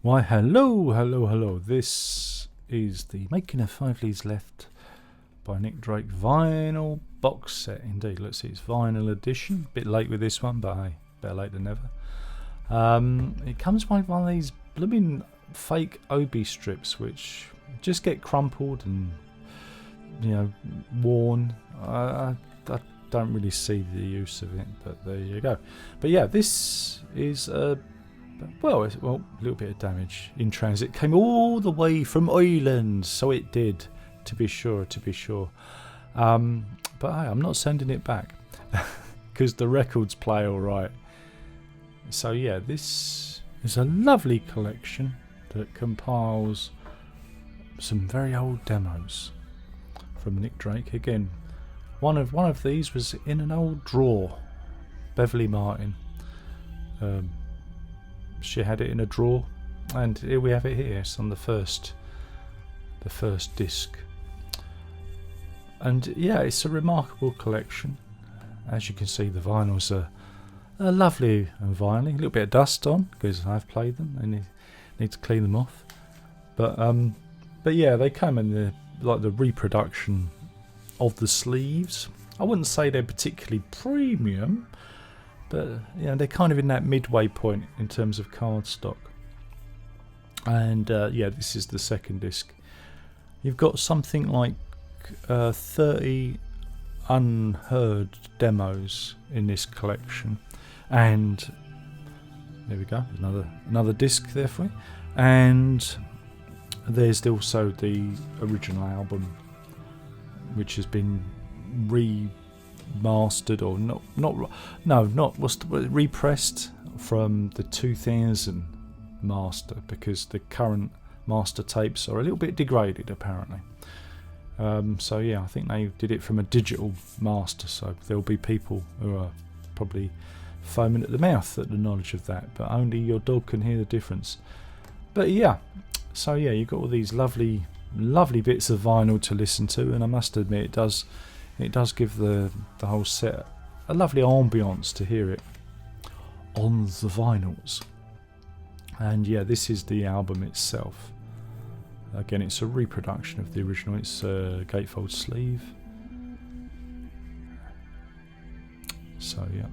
Why, hello. This is the Making of Five Leaves Left by Nick Drake vinyl box set. Indeed, let's see, it's vinyl edition. Bit late with this one, but hey, better late than never. It comes by one of these blooming fake Obi strips, which just get crumpled and, worn. I don't really see the use of it, but there you go. But yeah, this is a little bit of damage in transit. Came all the way from Ireland, so it did, to be sure. But hey, I'm not sending it back because the records play all right. So yeah, this is a lovely collection that compiles some very old demos from Nick Drake. Again, one of these was in an old drawer. Beverly Martin. She had it in a drawer, and here we have it here. It's on the first disc, and yeah, it's a remarkable collection. As you can see, the vinyls are lovely and vinyl. A little bit of dust on because I've played them and need to clean them off. But yeah, they come in the reproduction of the sleeves. I wouldn't say they're particularly premium, but they're kind of in that midway point in terms of cardstock. And this is the second disc. You've got something like 30 unheard demos in this collection, and there we go, another disc there for you. And there's also the original album, which has been remastered or repressed from the 2000 master, because the current master tapes are a little bit degraded apparently. So yeah, I think they did it from a digital master, so there'll be people who are probably foaming at the mouth at the knowledge of that, but only your dog can hear the difference. But yeah, so yeah, you've got all these lovely bits of vinyl to listen to, and I must admit it does give the whole set a lovely ambience to hear it on the vinyls. And yeah, this is the album itself. Again, it's a reproduction of the original. It's a gatefold sleeve. So yeah,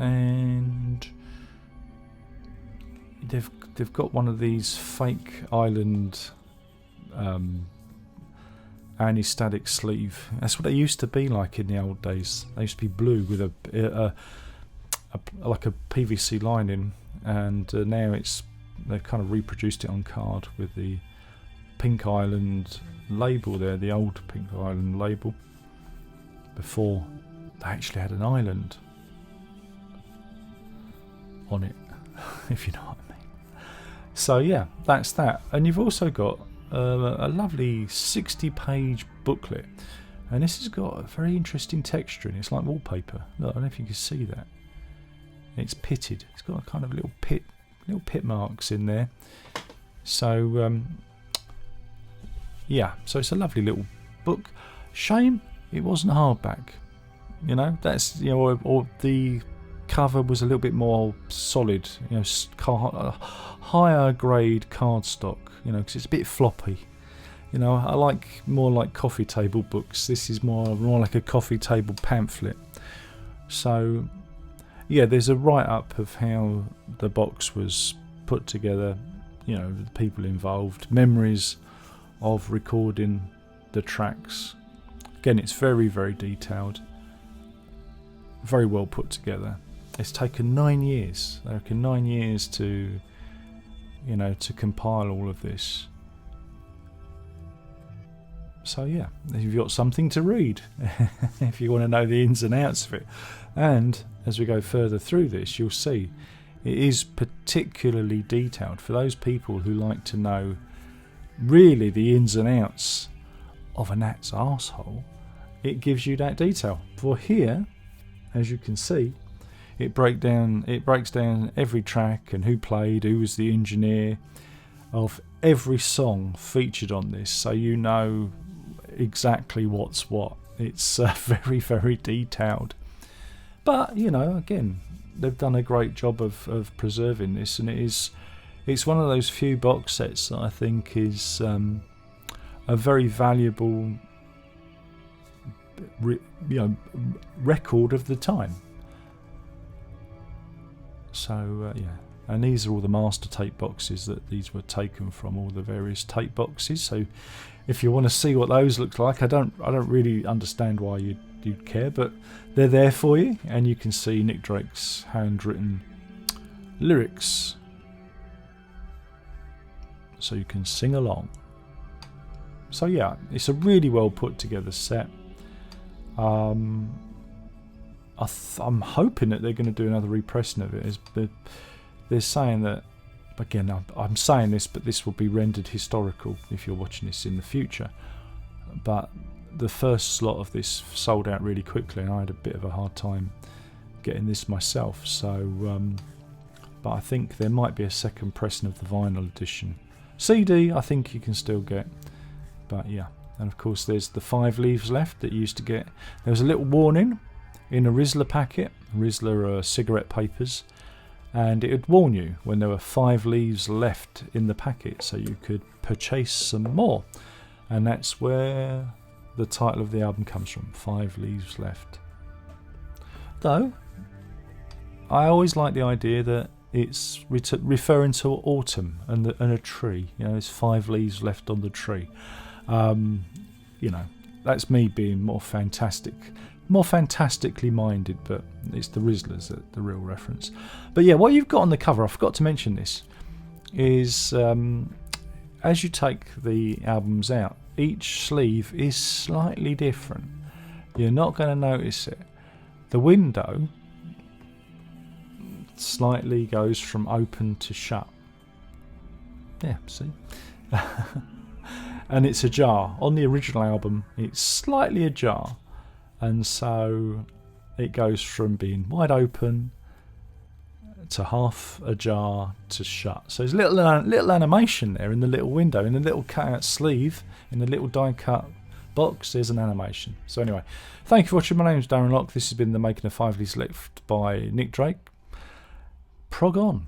and they've got one of these fake island anti-static sleeve. That's what they used to be like in the old days. They used to be blue with a like a PVC lining, and now they've kind of reproduced it on card with the Pink Island label there, the old Pink Island label, before they actually had an island on it, if you know what I mean. So yeah, that's that. And you've also got a lovely 60-page booklet, and this has got a very interesting texture in it. It's like wallpaper. Look, I don't know if you can see that. It's pitted. It's got a kind of little pit marks in there. So so it's a lovely little book. Shame it wasn't hardback. That's or the cover was a little bit more solid. Higher grade cardstock. Because it's a bit floppy. I like more like coffee table books. This is more like a coffee table pamphlet. So yeah, there's a write-up of how the box was put together, the people involved, memories of recording the tracks. Again, it's very, very detailed, very well put together. It's taken 9 years. They reckon 9 years to compile all of this. So yeah, you've got something to read if you want to know the ins and outs of it. And as we go further through this, you'll see it is particularly detailed for those people who like to know really the ins and outs of a gnat's arsehole. It gives you that detail. For here, as you can see, it breaks down every track and who played, who was the engineer of every song featured on this, so you know exactly what's what. It's very, very detailed. But again, they've done a great job of preserving this, and it's one of those few box sets that I think is a very valuable record of the time. So yeah, and these are all the master tape boxes that these were taken from, all the various tape boxes. So if you want to see what those look like, I don't really understand why you'd care, but they're there for you, and you can see Nick Drake's handwritten lyrics, so you can sing along. So yeah, it's a really well put together set. I'm hoping that they're going to do another repressing of it. They're saying that, again, I'm saying this, but this will be rendered historical if you're watching this in the future. But the first slot of this sold out really quickly, and I had a bit of a hard time getting this myself. So, but I think there might be a second pressing of the vinyl edition. CD, I think you can still get. But yeah, and of course there's the 5 leaves left that you used to get. There was a little warning in a Rizla packet. Rizla are cigarette papers, and it would warn you when there were 5 leaves left in the packet, so you could purchase some more. And that's where the title of the album comes from, 5 leaves left. Though I always like the idea that it's referring to autumn and a tree. You know, there's 5 leaves left on the tree. You know, that's me being more fantastically minded, but it's the Rizzlers that the real reference. But yeah, what you've got on the cover, I forgot to mention this, is as you take the albums out, each sleeve is slightly different. You're not going to notice it. The window slightly goes from open to shut. Yeah, see? And it's ajar. On the original album, it's slightly ajar. And so it goes from being wide open to half ajar to shut. So there's little animation there in the little window, in the little cut-out sleeve, in the little die-cut box. There's an animation. So anyway, thank you for watching. My name's Darren Locke. This has been the Making of 5 Leaves Left by Nick Drake. Prog on.